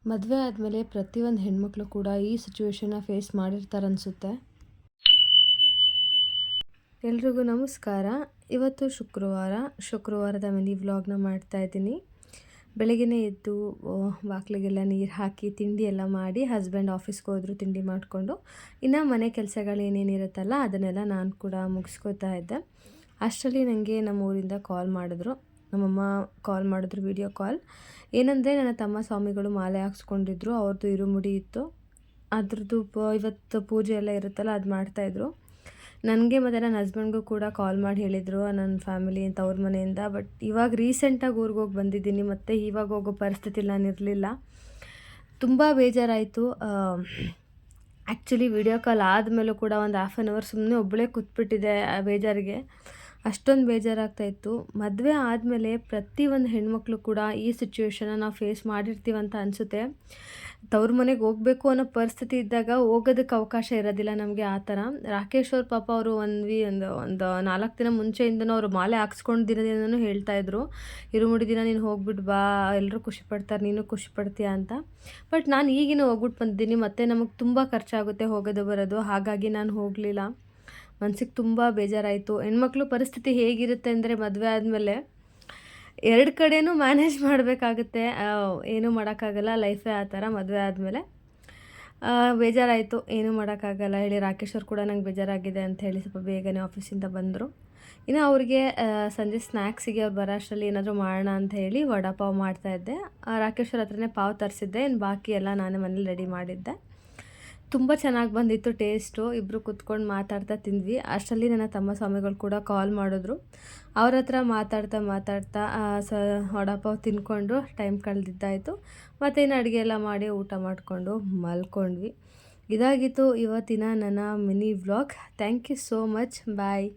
ಮದುವೆ ಆದಮೇಲೆ ಪ್ರತಿಯೊಂದು ಹೆಣ್ಮಕ್ಳು ಕೂಡ ಈ ಸಿಚುವೇಶನ್ನ ಫೇಸ್ ಮಾಡಿರ್ತಾರೆ ಅನಿಸುತ್ತೆ. ಎಲ್ರಿಗೂ ನಮಸ್ಕಾರ. ಇವತ್ತು ಶುಕ್ರವಾರದ ಮಿನಿ ವ್ಲಾಗ್ನ ಮಾಡ್ತಾ ಇದ್ದೀನಿ. ಬೆಳಗ್ಗೆನೇ ಎದ್ದು ಬಾಗಿಲಿಗೆಲ್ಲ ನೀರು ಹಾಕಿ ತಿಂಡಿ ಎಲ್ಲ ಮಾಡಿ ಹಸ್ಬೆಂಡ್ ಆಫೀಸ್ಗೆ ಹೋದ್ರು ತಿಂಡಿ ಮಾಡಿಕೊಂಡು, ಇನ್ನು ಮನೆ ಕೆಲಸಗಳು ಏನೇನಿರುತ್ತಲ್ಲ ಅದನ್ನೆಲ್ಲ ನಾನು ಕೂಡ ಮುಗಿಸ್ಕೋತಾ ಇದ್ದೆ. ಅಷ್ಟರಲ್ಲಿ ನನಗೆ ನಮ್ಮ ಊರಿಂದ ಕಾಲ್ ಮಾಡಿದ್ರು. ನಮ್ಮಮ್ಮ ಕಾಲ್ ಮಾಡಿದ್ರು, ವಿಡಿಯೋ ಕಾಲ್. ಏನಂದರೆ ನನ್ನ ತಮ್ಮ ಸ್ವಾಮಿಗಳು ಮಾಲೆ ಹಾಕ್ಸ್ಕೊಂಡಿದ್ರು, ಅವ್ರದ್ದು ಇರುಮುಡಿ ಇತ್ತು, ಅದ್ರದ್ದು ಇವತ್ತು ಪೂಜೆ ಎಲ್ಲ ಇರುತ್ತಲ್ಲ ಅದು ಮಾಡ್ತಾಯಿದ್ರು. ನನಗೆ ಮತ್ತು ನನ್ನ ಹಸ್ಬೆಂಡ್ಗೂ ಕೂಡ ಕಾಲ್ ಮಾಡಿ ಹೇಳಿದರು ನನ್ನ ಫ್ಯಾಮಿಲಿ ಅಂತ ಅವ್ರ ಮನೆಯಿಂದ. ಬಟ್ ಇವಾಗ ರೀಸೆಂಟಾಗಿ ಊರಿಗೆ ಹೋಗಿ ಬಂದಿದ್ದೀನಿ, ಮತ್ತು ಇವಾಗ ಹೋಗೋ ಪರಿಸ್ಥಿತಿ ನಾನಿರಲಿಲ್ಲ. ತುಂಬ ಬೇಜಾರಾಯಿತು. ಆ್ಯಕ್ಚುಲಿ ವಿಡಿಯೋ ಕಾಲ್ ಆದಮೇಲೂ ಕೂಡ ಒಂದು ಹಾಫ್ ಆನ್ ಅವರ್ ಸುಮ್ಮನೆ ಒಬ್ಬಳೇ ಕೂತ್ಬಿಟ್ಟಿದೆ ಬೇಜಾರಿಗೆ. ಅಷ್ಟೊಂದು ಬೇಜಾರಾಗ್ತಾಯಿತ್ತು. ಮದುವೆ ಆದಮೇಲೆ ಪ್ರತಿಯೊಂದು ಹೆಣ್ಮಕ್ಳು ಕೂಡ ಈ ಸಿಚುವೇಶನ್ನ ನಾವು ಫೇಸ್ ಮಾಡಿರ್ತೀವಂತ ಅನಿಸುತ್ತೆ. ತವ್ರ ಮನೆಗೆ ಹೋಗಬೇಕು ಅನ್ನೋ ಪರಿಸ್ಥಿತಿ ಇದ್ದಾಗ ಹೋಗೋದಕ್ಕೆ ಅವಕಾಶ ಇರೋದಿಲ್ಲ ನಮಗೆ. ಆ ಥರ ರಾಕೇಶ್ ಅವ್ರ ಪಾಪ ಅವರು ಒಂದು 4 ದಿನ ಮುಂಚೆಯಿಂದನೂ ಅವರು ಮಾಲೆ ಹಾಕ್ಸ್ಕೊಂಡು ದಿನದಿಂದನೂ ಹೇಳ್ತಾಯಿದ್ರು, ಇರುಮುಡಿ ದಿನ ನೀನು ಹೋಗ್ಬಿಟ್ಟು ಬಾ, ಎಲ್ಲರೂ ಖುಷಿಪಡ್ತಾರೆ, ನೀನು ಖುಷಿಪಡ್ತೀಯ ಅಂತ. ಬಟ್ ನಾನು ಈಗಿನ ಹೋಗ್ಬಿಟ್ಟು ಬಂದಿದ್ದೀನಿ, ಮತ್ತು ನಮಗೆ ತುಂಬ ಖರ್ಚಾಗುತ್ತೆ ಹೋಗೋದು ಬರೋದು, ಹಾಗಾಗಿ ನಾನು ಹೋಗಲಿಲ್ಲ. ಮನ್ಸಿಗೆ ತುಂಬ ಬೇಜಾರಾಯಿತು. ಹೆಣ್ಮಕ್ಳು ಪರಿಸ್ಥಿತಿ ಹೇಗಿರುತ್ತೆ ಅಂದರೆ ಮದುವೆ ಆದಮೇಲೆ 2 ಕಡೆನೂ ಮ್ಯಾನೇಜ್ ಮಾಡಬೇಕಾಗುತ್ತೆ. ಏನೂ ಮಾಡೋಕ್ಕಾಗಲ್ಲ, ಲೈಫೇ ಆ ಥರ. ಮದುವೆ ಆದಮೇಲೆ ಬೇಜಾರಾಯಿತು, ಏನೂ ಮಾಡೋಕ್ಕಾಗಲ್ಲ ಹೇಳಿ. ರಾಕೇಶ್ ಅವ್ರು ಕೂಡ ನಂಗೆ ಬೇಜಾರಾಗಿದೆ ಅಂತ ಹೇಳಿ ಸ್ವಲ್ಪ ಬೇಗನೆ ಆಫೀಸಿಂದ ಬಂದರು. ಇನ್ನು ಅವ್ರಿಗೆ ಸಂಜೆ ಸ್ನ್ಯಾಕ್ಸಿಗೆ ಅವ್ರು ಬರೋ ಅಷ್ಟರಲ್ಲಿ ಏನಾದರೂ ಮಾಡೋಣ ಅಂತ ಹೇಳಿ ವಡಾಪಾವ್ ಮಾಡ್ತಾಯಿದ್ದೆ. ರಾಕೇಶ್ ಅವ್ರ ಹತ್ರನೇ ಪಾವ್ ತರಿಸಿದ್ದೆ, ಇನ್ನು ಬಾಕಿ ಎಲ್ಲ ನಾನೇ ಮನೇಲಿ ರೆಡಿ ಮಾಡಿದ್ದೆ. ತುಂಬ ಚೆನ್ನಾಗಿ ಬಂದಿತ್ತು ಟೇಸ್ಟು. ಇಬ್ಬರು ಕೂತ್ಕೊಂಡು ಮಾತಾಡ್ತಾ ತಿಂದ್ವಿ. ಅಷ್ಟರಲ್ಲಿ ನನ್ನ ತಮ್ಮ ಸ್ವಾಮಿಗಳು ಕೂಡ ಕಾಲ್ ಮಾಡಿದ್ರು. ಅವ್ರ ಹತ್ರ ಮಾತಾಡ್ತಾ ವಡಾಪಾವ್ ತಿಂದ್ಕೊಂಡು ಟೈಮ್ ಕಳೆದಿದ್ದಾಯಿತು. ಮತ್ತೇನು ಅಡುಗೆ ಎಲ್ಲ ಮಾಡಿ ಊಟ ಮಾಡಿಕೊಂಡು ಮಲ್ಕೊಂಡ್ವಿ. ಇದಾಗಿತ್ತು ಇವತ್ತಿನ ನನ್ನ mini vlog. Thank you so much. Bye.